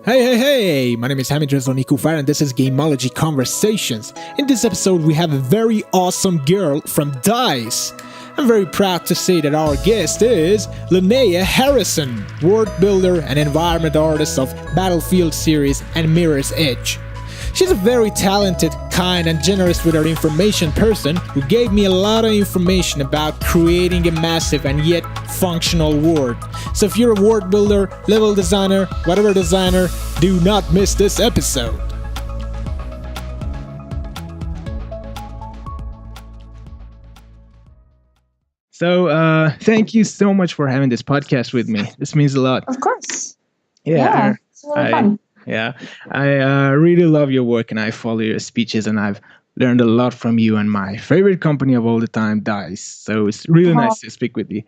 Hey! My name is Hamid Rezoniku and this is Gameology Conversations. In this episode, we have a very awesome girl from DICE. I'm very proud to say that our guest is Linnea Harrison, WorldBuilder and environment artist of Battlefield series and Mirror's Edge. She's a very talented, kind, and generous with her information person who gave me a lot of information about creating a massive and yet functional world. So if you're a world builder, level designer, whatever designer, do not miss this episode. So thank you so much for having this podcast with me. This means a lot. Of course. Yeah, it's really fun. Yeah, I really love your work and I follow your speeches and I've learned a lot from you and my favorite company of all the time, DICE. So it's really nice to speak with you.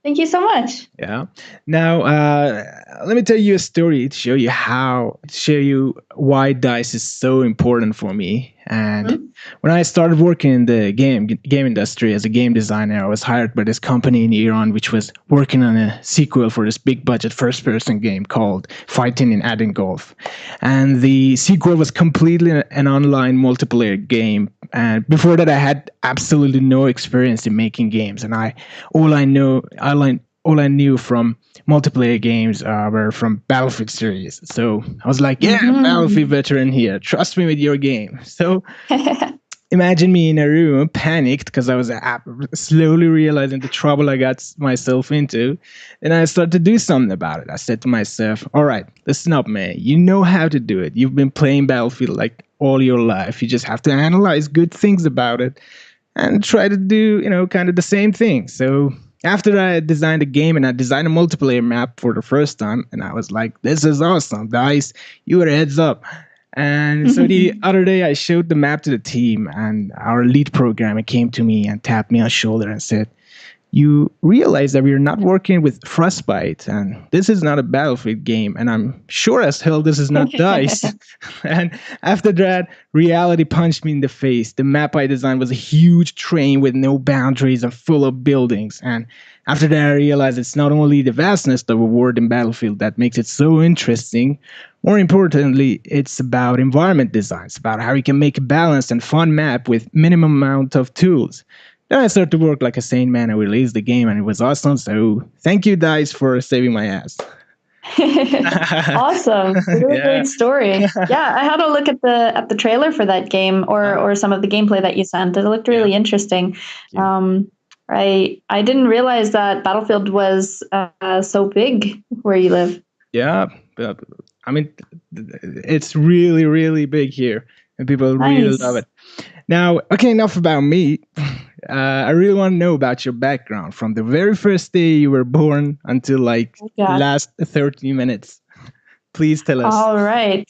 Thank you so much. Yeah. Now, let me tell you a story to show you why DICE is so important for me. And when I started working in the game industry as a game designer, I was hired by this company in Iran, which was working on a sequel for this big budget first-person game called Fighting in Aden Golf. And the sequel was completely an online multiplayer game. And before that, I had absolutely no experience in making games. And all I knew from multiplayer games were from Battlefield series. So I was like, Battlefield veteran here. Trust me with your game. So imagine me in a room, panicked because I was slowly realizing the trouble I got myself into. And I started to do something about it. I said to myself, all right, listen up, man. You know how to do it. You've been playing Battlefield like all your life. You just have to analyze good things about it and try to do, kind of the same thing. So after I designed a game and I designed a multiplayer map for the first time, and I was like, this is awesome, DICE, you were heads up. And so the other day I showed the map to the team and our lead programmer came to me and tapped me on the shoulder and said, you realize that we're not working with Frostbite and this is not a Battlefield game. And I'm sure as hell this is not DICE. And after that, reality punched me in the face. The map I designed was a huge train with no boundaries and full of buildings. And after that, I realized it's not only the vastness of a world in Battlefield that makes it so interesting. More importantly, it's about environment design. It's about how you can make a balanced and fun map with minimum amount of tools. Then I started to work like a sane man and released the game, and it was awesome. So thank you, DICE, for saving my ass. Awesome. Really great story. Yeah, I had a look at the trailer for that game or some of the gameplay that you sent. It looked really interesting. I didn't realize that Battlefield was so big where you live. Yeah, but I mean, it's really, really big here, and people really love it. Now, okay, enough about me. I really want to know about your background from the very first day you were born until last 30 minutes. Please tell us. All right.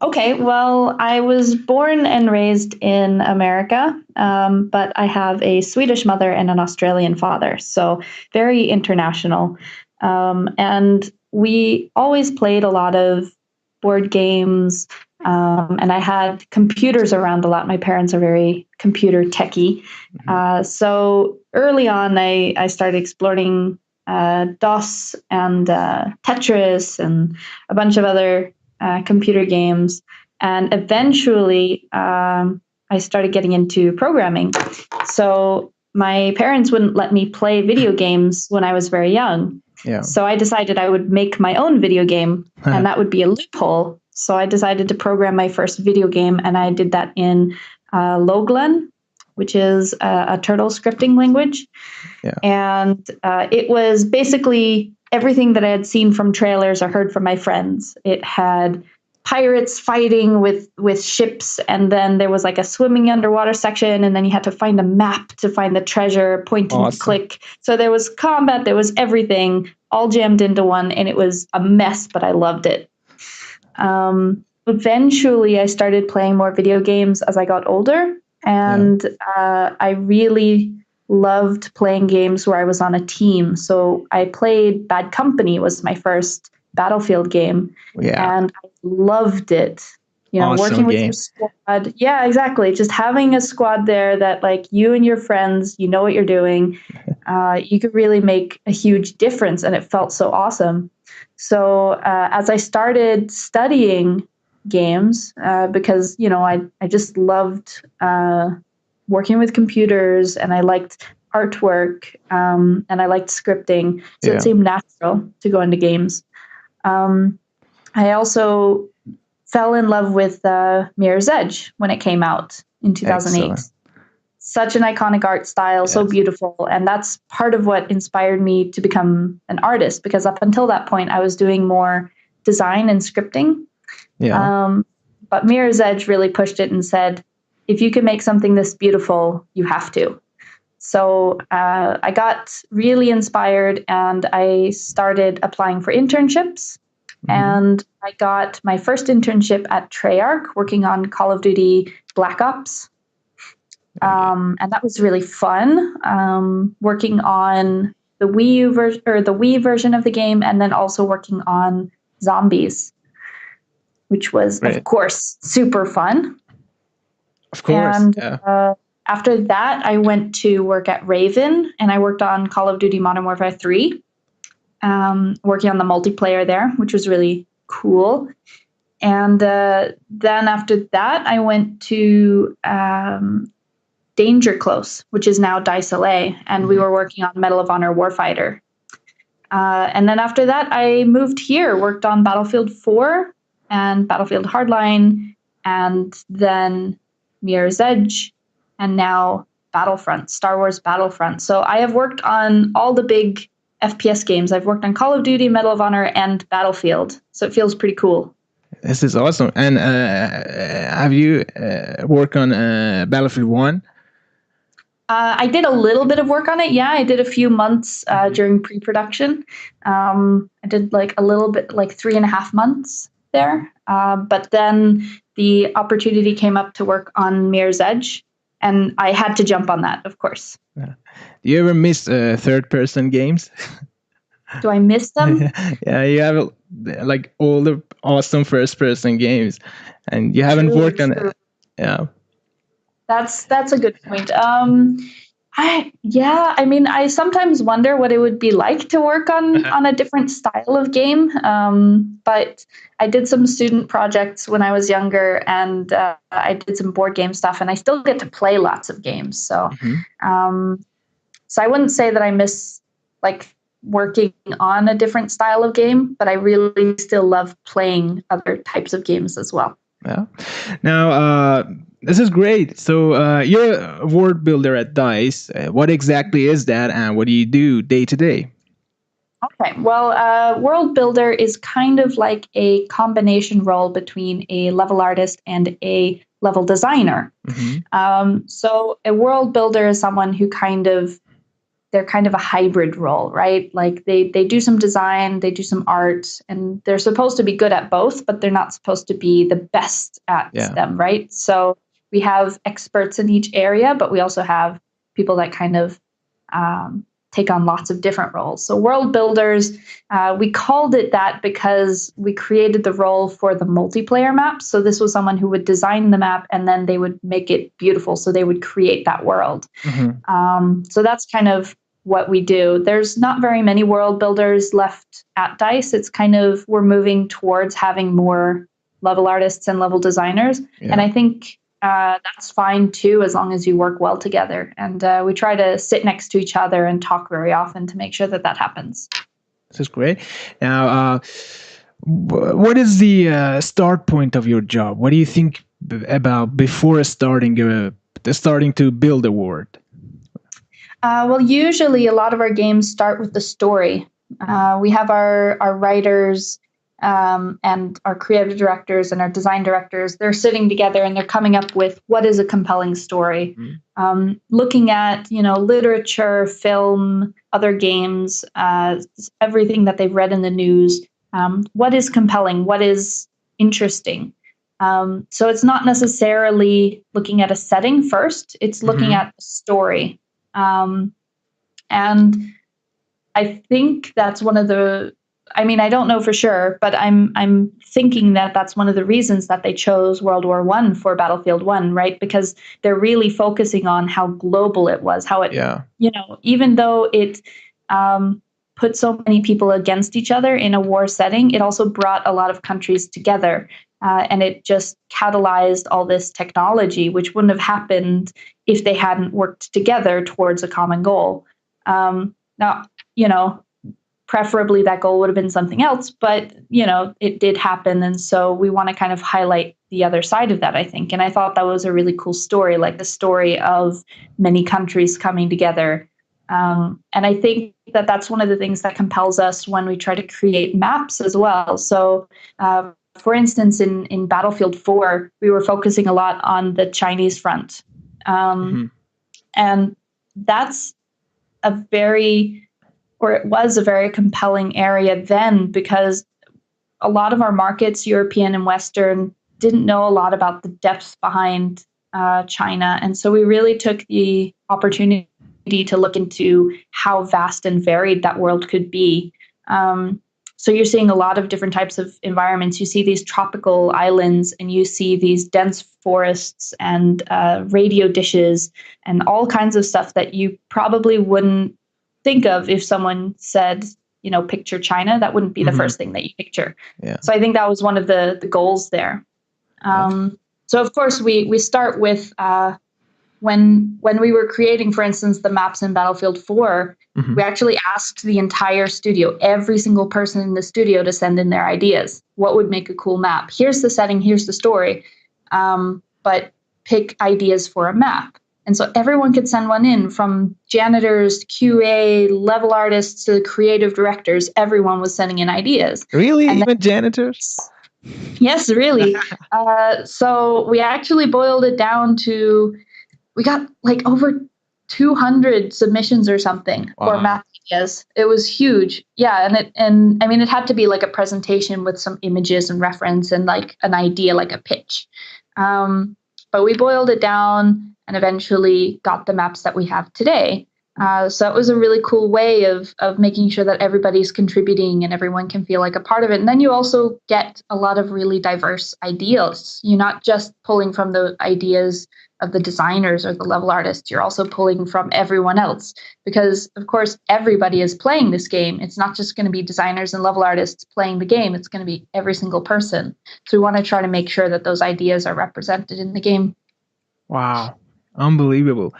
Okay. Well, I was born and raised in America, but I have a Swedish mother and an Australian father, so very international. And we always played a lot of board games, and I had computers around a lot. My parents are very computer techie. So early on, I started exploring DOS and Tetris and a bunch of other computer games. And eventually, I started getting into programming. So my parents wouldn't let me play video games when I was very young. Yeah. So I decided I would make my own video game, and that would be a loophole. So I decided to program my first video game, and I did that in Loglan, which is a turtle scripting language. Yeah. And it was basically everything that I had seen from trailers or heard from my friends. It had pirates fighting with ships, and then there was like a swimming underwater section, and then you had to find a map to find the treasure, point and click. So there was combat, there was everything all jammed into one, and it was a mess, but I loved it. Eventually, I started playing more video games as I got older, and I really loved playing games where I was on a team. So I played Bad Company was my first Battlefield game, and I loved it. Working with your squad. Yeah, exactly. Just having a squad there that like you and your friends, you know what you're doing. You could really make a huge difference, and it felt so awesome. So as I started studying games, because I just loved working with computers, and I liked artwork, and I liked scripting, so it Yeah. seemed natural to go into games. I also fell in love with Mirror's Edge when it came out in 2008. Excellent. Such an iconic art style, so Yes. beautiful. And that's part of what inspired me to become an artist, because up until that point, I was doing more design and scripting. Yeah. But Mirror's Edge really pushed it and said, if you can make something this beautiful, you have to. So I got really inspired, and I started applying for internships. And I got my first internship at Treyarch, working on Call of Duty Black Ops. And that was really fun, working on the Wii version of the game, and then also working on Zombies, which was, Right. of course, super fun. Of course. And Yeah. after that, I went to work at Raven, and I worked on Call of Duty Modern Warfare 3, working on the multiplayer there, which was really cool. And then after that, I went to Danger Close, which is now Dice LA, and we were working on Medal of Honor Warfighter. And then after that, I moved here, worked on Battlefield 4 and Battlefield Hardline, and then Mirror's Edge, and now Battlefront, Star Wars Battlefront. So I have worked on all the big FPS games. I've worked on Call of Duty, Medal of Honor, and Battlefield. So it feels pretty cool. This is awesome. And have you worked on Battlefield 1? I did a little bit of work on it. Yeah, I did a few months during pre-production. I did like a little bit, like 3.5 months there. But then the opportunity came up to work on Mirror's Edge, and I had to jump on that, of course. Yeah. Do you ever miss third-person games? Do I miss them? Yeah, you have like all the awesome first-person games, and you haven't worked on it. Yeah. That's a good point. I sometimes wonder what it would be like to work on a different style of game. But I did some student projects when I was younger, and I did some board game stuff, and I still get to play lots of games. So, so I wouldn't say that I miss like working on a different style of game, but I really still love playing other types of games as well. Yeah. Now, this is great. So you're a WorldBuilder at DICE. What exactly is that, and what do you do day to day? Okay, well, WorldBuilder is kind of like a combination role between a level artist and a level designer. So a WorldBuilder is someone who they're kind of a hybrid role, right? Like they do some design, they do some art, and they're supposed to be good at both, but they're not supposed to be the best at them, right? So we have experts in each area, but we also have people that kind of take on lots of different roles. So world builders, we called it that because we created the role for the multiplayer map. So this was someone who would design the map, and then they would make it beautiful. So they would create that world. So that's kind of what we do. There's not very many world builders left at DICE. It's kind of, we're moving towards having more level artists and level designers. And I think that's fine too, as long as you work well together. And we try to sit next to each other and talk very often to make sure that that happens. This is great. Now, what is the start point of your job? What do you think about before starting to build a world? Well, usually a lot of our games start with the story. We have our writers and our creative directors and our design directors. They're sitting together and they're coming up with what is a compelling story. Looking at, literature, film, other games, everything that they've read in the news. What is compelling? What is interesting? So it's not necessarily looking at a setting first. It's looking at a story. And I think that's one of the, I don't know for sure, but I'm thinking that that's one of the reasons that they chose World War I for Battlefield 1, right? Because they're really focusing on how global it was, how it, even though it, put so many people against each other in a war setting, it also brought a lot of countries together. And it just catalyzed all this technology, which wouldn't have happened if they hadn't worked together towards a common goal. Now, preferably that goal would have been something else, but, it did happen. And so we want to kind of highlight the other side of that, I think. And I thought that was a really cool story, like the story of many countries coming together. And I think that that's one of the things that compels us when we try to create maps as well. So, for instance, in Battlefield 4, we were focusing a lot on the Chinese front. And that's it was a very compelling area then, because a lot of our markets, European and Western, didn't know a lot about the depth behind China. And so we really took the opportunity to look into how vast and varied that world could be. So you're seeing a lot of different types of environments. You see these tropical islands, and you see these dense forests and radio dishes and all kinds of stuff that you probably wouldn't think of if someone said, picture China. That wouldn't be the first thing that you picture. Yeah. So I think that was one of the goals there. So of course we start with when we were creating, for instance, the maps in Battlefield 4, we actually asked the entire studio, every single person in the studio, to send in their ideas. What would make a cool map? Here's the setting, here's the story, but pick ideas for a map. And so everyone could send one in, from janitors, QA, level artists to creative directors. Everyone was sending in ideas. Really? Even janitors? Yes, really. So we actually boiled it down to, we got like over 200 submissions or something for map ideas. It was huge. Yeah. And I mean, it had to be like a presentation with some images and reference and like an idea, like a pitch. But we boiled it down and eventually got the maps that we have today. So it was a really cool way of making sure that everybody's contributing and everyone can feel like a part of it. And then you also get a lot of really diverse ideas. You're not just pulling from the ideas of the designers or the level artists. You're also pulling from everyone else, because of course everybody is playing this game. It's not just going to be designers and level artists playing the game. It's going to be every single person. So we want to try to make sure that those ideas are represented in the game. Wow. Unbelievable.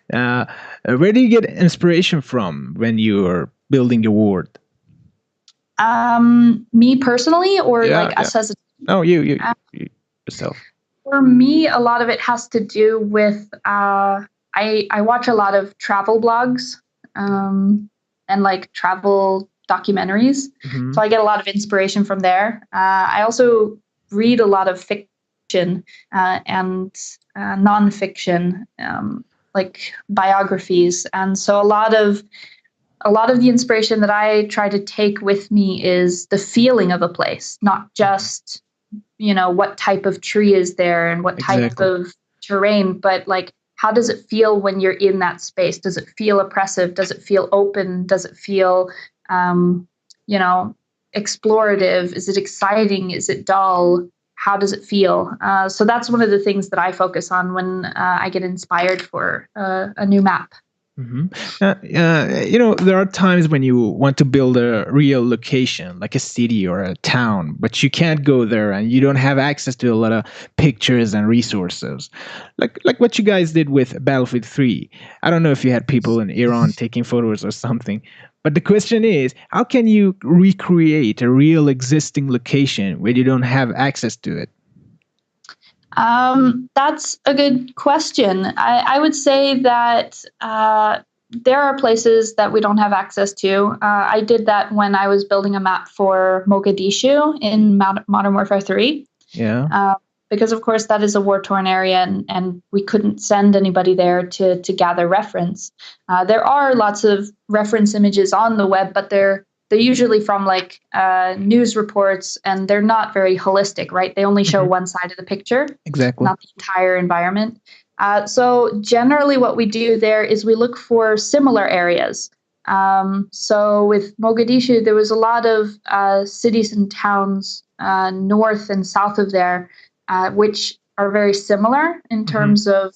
Where do you get inspiration from when you're building your world? Me personally, or us as a team? No, you yourself. For me, a lot of it has to do with I watch a lot of travel blogs and like travel documentaries. So I get a lot of inspiration from there. I also read a lot of fiction and nonfiction, like biographies. And so a lot of the inspiration that I try to take with me is the feeling of a place, not just, what type of tree is there and what type of terrain, but like, how does it feel when you're in that space? Does it feel oppressive? Does it feel open? Does it feel, explorative? Is it exciting? Is it dull? How does it feel? So that's one of the things that I focus on when I get inspired for a new map. There are times when you want to build a real location, like a city or a town, but you can't go there and you don't have access to a lot of pictures and resources. Like what you guys did with Battlefield 3. I don't know if you had people in Iran taking photos or something, but the question is, how can you recreate a real existing location where you don't have access to it? That's a good question. I would say that there are places that we don't have access to. I did that when I was building a map for Mogadishu in Modern Warfare 3. Yeah. Because, of course, that is a war-torn area, and we couldn't send anybody there to gather reference. There are lots of reference images on the web, but they're usually from like news reports, and they're not very holistic, right? They only show one side of the picture, not the entire environment. So generally what we do there is we look for similar areas. So with Mogadishu, there was a lot of cities and towns north and south of there, which are very similar in terms of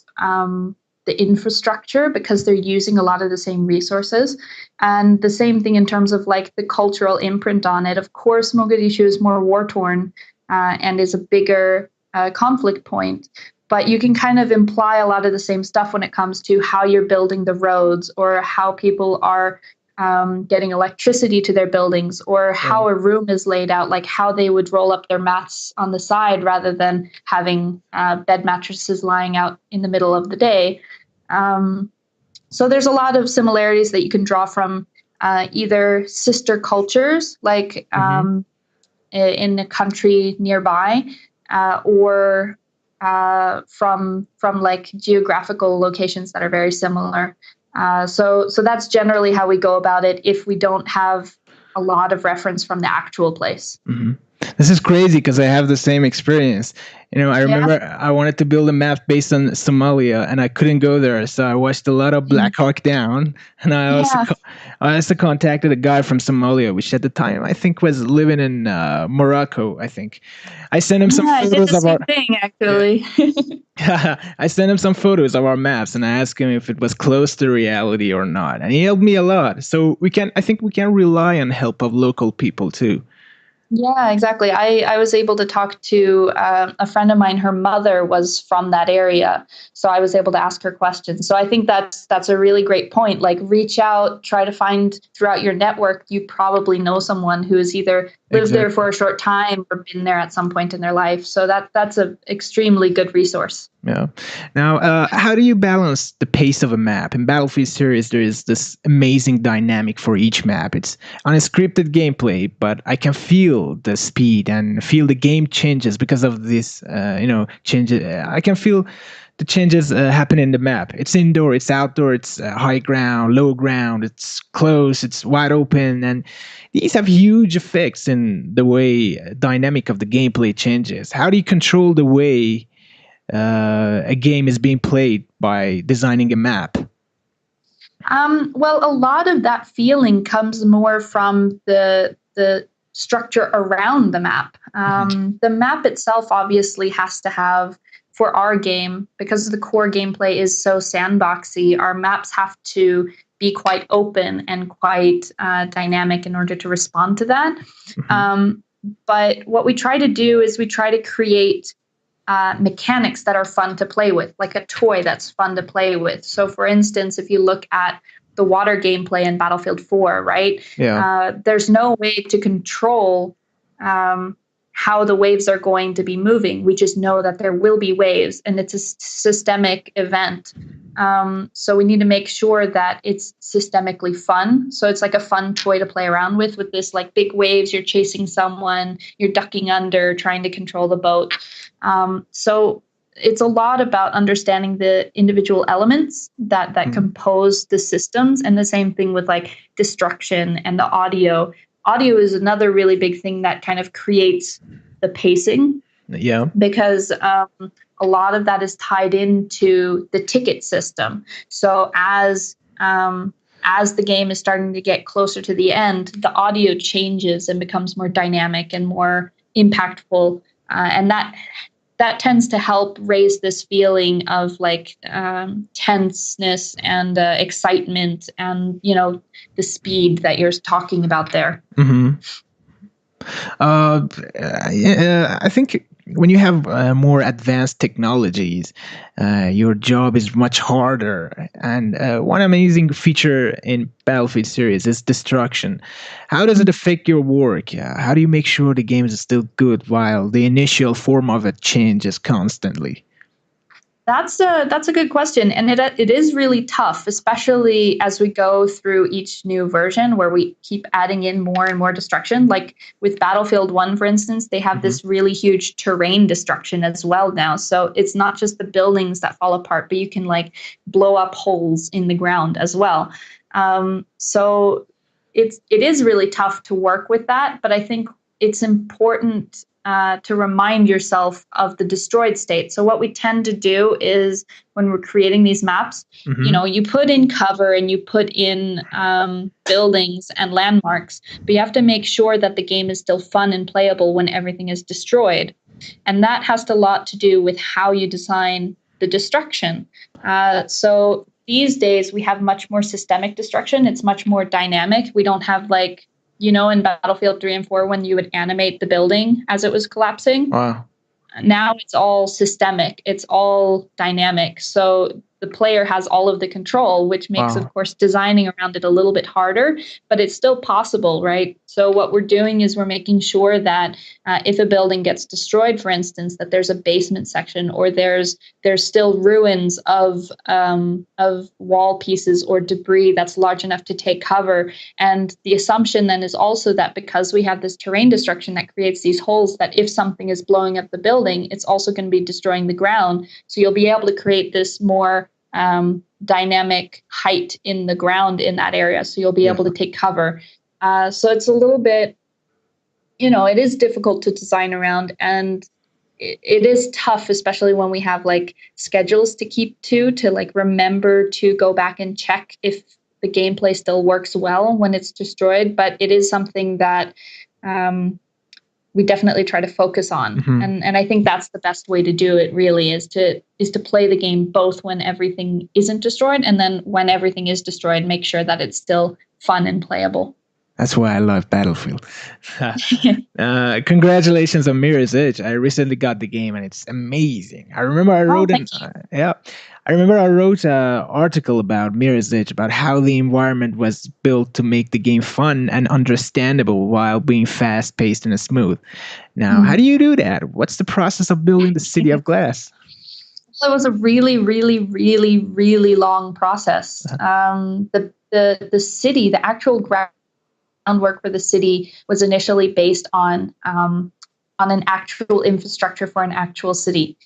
the infrastructure because they're using a lot of the same resources. And the same thing in terms of like the cultural imprint on it. Of course, Mogadishu is more war torn and is a bigger conflict point. But you can kind of imply a lot of the same stuff when it comes to how you're building the roads or how people are getting electricity to their buildings or how a room is laid out, like how they would roll up their mats on the side rather than having bed mattresses lying out in the middle of the day. So there's a lot of similarities that you can draw from either sister cultures, like in a country nearby, or from like geographical locations that are very similar. So that's generally how we go about it if we don't have a lot of reference from the actual place. Mm-hmm. This is crazy because I have the same experience. I remember I wanted to build a map based on Somalia and I couldn't go there. So I watched a lot of Black Hawk Down, and I also contacted a guy from Somalia, which at the time I think was living in Morocco, I think. I sent him some photos of our thing, actually. I sent him some photos of our maps and I asked him if it was close to reality or not. And he helped me a lot. So I think we can rely on help of local people too. Yeah, exactly. I was able to talk to a friend of mine. Her mother was from that area, so I was able to ask her questions. So I think that's a really great point. Like, reach out, try to find throughout your network. You probably know someone who has either lived there for a short time or been there at some point in their life. So that's an extremely good resource. Yeah. Now, how do you balance the pace of a map? In Battlefield series, there is this amazing dynamic for each map. It's unscripted gameplay, but I can feel the speed and feel the game changes because of this, changes. I can feel the changes happen in the map. It's indoor, it's outdoor, it's high ground, low ground, it's close, it's wide open, and these have huge effects in the way dynamic of the gameplay changes. How do you control the way a game is being played by designing a map? Well, a lot of that feeling comes more from the structure around the map. The map itself obviously has to have, for our game, because the core gameplay is so sandboxy, our maps have to be quite open and quite dynamic in order to respond to that. But what we try to do is we try to create mechanics that are fun to play with, like a toy that's fun to play with. So, for instance, if you look at the water gameplay in Battlefield 4, right? Yeah. There's no way to control how the waves are going to be moving. We just know that there will be waves, and it's a systemic event. So we need to make sure that it's systemically fun. So it's like a fun toy to play around with this like big waves. You're chasing someone, you're ducking under, trying to control the boat. So it's a lot about understanding the individual elements that compose the systems, and the same thing with like destruction and the audio. Audio is another really big thing that kind of creates the pacing. Yeah. Because a lot of that is tied into the ticket system. So as the game is starting to get closer to the end, the audio changes and becomes more dynamic and more impactful, and that tends to help raise this feeling of like tenseness and excitement and the speed that you're talking about there. Mm-hmm. I think when you have more advanced technologies, your job is much harder. And one amazing feature in Battlefield series is destruction. How does it affect your work? How do you make sure the game is still good while the initial form of it changes constantly? That's a good question, and it is really tough, especially as we go through each new version where we keep adding in more and more destruction. Like with Battlefield 1, for instance, they have this really huge terrain destruction as well now. So it's not just the buildings that fall apart, but you can like blow up holes in the ground as well. So it is really tough to work with that, but I think it's important to remind yourself of the destroyed state. So what we tend to do is when we're creating these maps, you put in cover and you put in buildings and landmarks, but you have to make sure that the game is still fun and playable when everything is destroyed. And that has a lot to do with how you design the destruction. So these days we have much more systemic destruction. It's much more dynamic. We don't have like, in Battlefield 3 and 4 when you would animate the building as it was collapsing. Wow. Now it's all systemic. It's all dynamic. So the player has all of the control, which makes, of course, designing around it a little bit harder, but it's still possible, right? So what we're doing is we're making sure that if a building gets destroyed, for instance, that there's a basement section, or there's still ruins of wall pieces or debris that's large enough to take cover. And the assumption then is also that because we have this terrain destruction that creates these holes, that if something is blowing up the building, it's also going to be destroying the ground. So you'll be able to create this more dynamic height in the ground in that area. So you'll be able to take cover. So it's a little bit, it is difficult to design around, and it is tough, especially when we have like schedules to keep to like remember to go back and check if the gameplay still works well when it's destroyed. But it is something that we definitely try to focus on. And I think that's the best way to do it, really, is to play the game both when everything isn't destroyed, and then when everything is destroyed, make sure that it's still fun and playable. That's why I love Battlefield. Congratulations on Mirror's Edge. I recently got the game and it's amazing. I remember I wrote an article about Mirror's Edge, about how the environment was built to make the game fun and understandable while being fast-paced and smooth. Now, how do you do that? What's the process of building the City of Glass? Well, it was a really, really, really, really long process. The city, the actual groundwork for the city was initially based on an actual infrastructure for an actual city.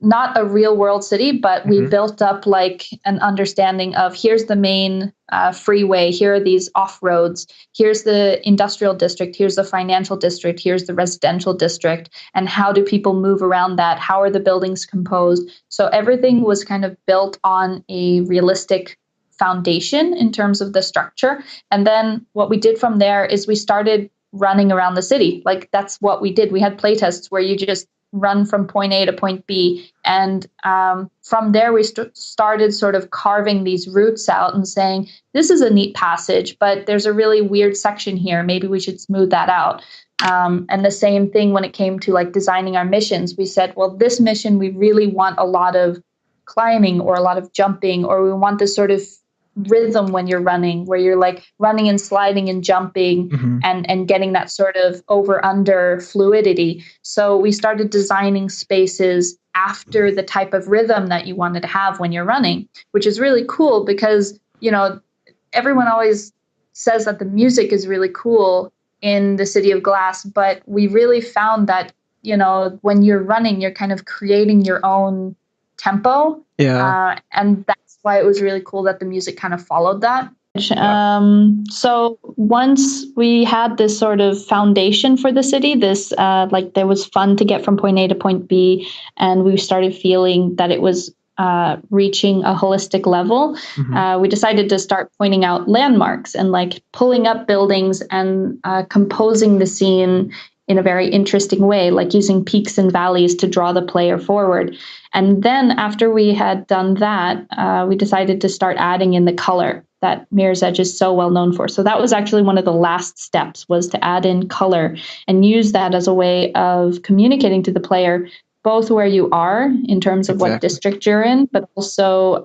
Not a real world city, but we built up like an understanding of, here's the main freeway, here are these off-roads, here's the industrial district, here's the financial district, here's the residential district, and how do people move around that? How are the buildings composed? So everything was kind of built on a realistic foundation in terms of the structure. And then what we did from there is we started running around the city. Like, that's what we did. We had playtests where you just run from point A to point B. And from there, we started sort of carving these routes out and saying, this is a neat passage, but there's a really weird section here. Maybe we should smooth that out. And the same thing when it came to like designing our missions. We said, well, this mission, we really want a lot of climbing or a lot of jumping, or we want this sort of rhythm when you're running, where you're like running and sliding and jumping and getting that sort of over under fluidity. So we started designing spaces after the type of rhythm that you wanted to have when you're running, which is really cool because, everyone always says that the music is really cool in the City of Glass, but we really found that, when you're running, you're kind of creating your own tempo. Yeah. And that's why it was really cool that the music kind of followed that. So once we had this sort of foundation for the city, this there was fun to get from point A to point B, and we started feeling that it was reaching a holistic level. We decided to start pointing out landmarks and like pulling up buildings and composing the scene in a very interesting way, like using peaks and valleys to draw the player forward. And then after we had done that, we decided to start adding in the color that Mirror's Edge is so well known for. So that was actually one of the last steps, was to add in color and use that as a way of communicating to the player both where you are in terms of what district you're in, but also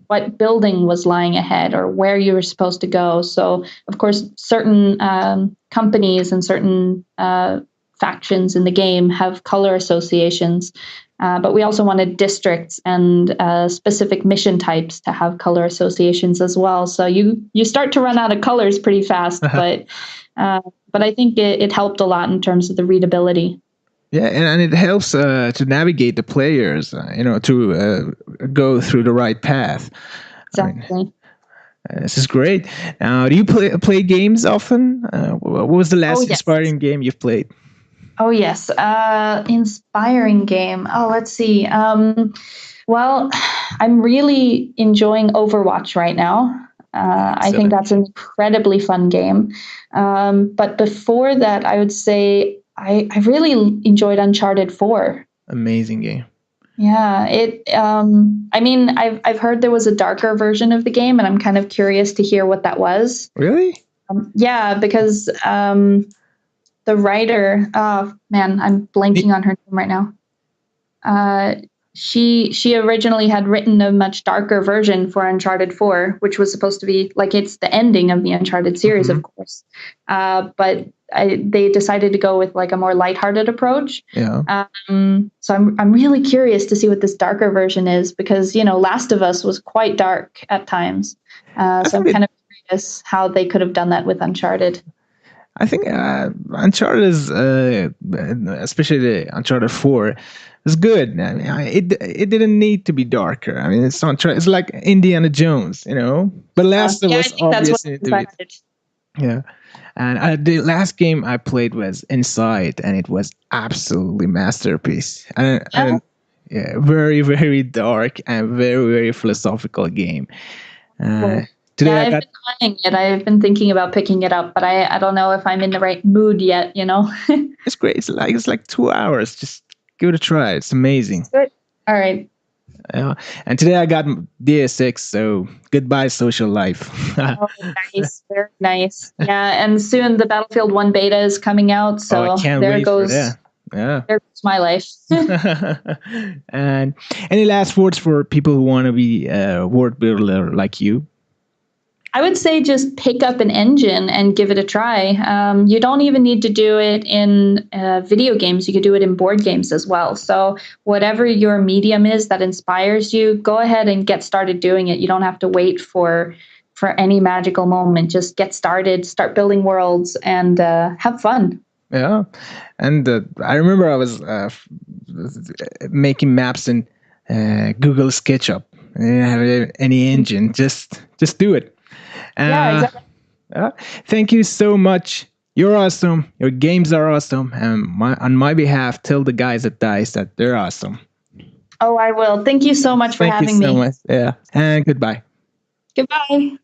what building was lying ahead or where you were supposed to go. So, of course, certain companies and certain factions in the game have color associations, but we also wanted districts and specific mission types to have color associations as well. So you start to run out of colors pretty fast, but I think it helped a lot in terms of the readability. Yeah, and it helps to navigate the players, to go through the right path. Exactly. This is great. Now, do you play games often? What was the last inspiring game you've played? Oh, yes. Inspiring game. Oh, let's see. Well, I'm really enjoying Overwatch right now. I think that's an incredibly fun game. But before that, I would say I really enjoyed Uncharted 4. Amazing game. Yeah, I mean, I've heard there was a darker version of the game, and I'm kind of curious to hear what that was. Really? Yeah, because the writer, oh man, I'm blanking on her name right now. Uh, she originally had written a much darker version for Uncharted 4, which was supposed to be like it's the ending of the Uncharted series, of course. But they decided to go with like a more lighthearted approach. Yeah. So I'm really curious to see what this darker version is because Last of Us was quite dark at times. So I'm kind of curious how they could have done that with Uncharted. I think Uncharted is, especially the Uncharted 4, is good. I mean, it didn't need to be darker. I mean, it's not. It's like Indiana Jones, But Last of I Us think that's what obviously to be. Yeah, and the last game I played was Inside, and it was absolutely masterpiece. And yeah, very very dark and very very philosophical game. Today I've been playing it. I've been thinking about picking it up, but I don't know if I'm in the right mood yet. It's great. It's like 2 hours. Just give it a try. It's amazing. Good. All right. And today I got DS6, so goodbye social life. Oh, nice, very nice. Yeah, and soon the Battlefield 1 beta is coming out, so there goes. Yeah, there goes my life. And any last words for people who want to be a WorldBuilder like you? I would say just pick up an engine and give it a try. You don't even need to do it in video games. You could do it in board games as well. So whatever your medium is that inspires you, go ahead and get started doing it. You don't have to wait for any magical moment. Just get started, start building worlds, and have fun. Yeah, and I remember I was making maps in Google SketchUp. I didn't have any engine. Just do it. Yeah, exactly. Thank you so much. You're awesome. Your games are awesome. And on my behalf, tell the guys at DICE that they're awesome. Oh, I will. Thank you so much for having me. Thank you so much. Yeah. And goodbye. Goodbye.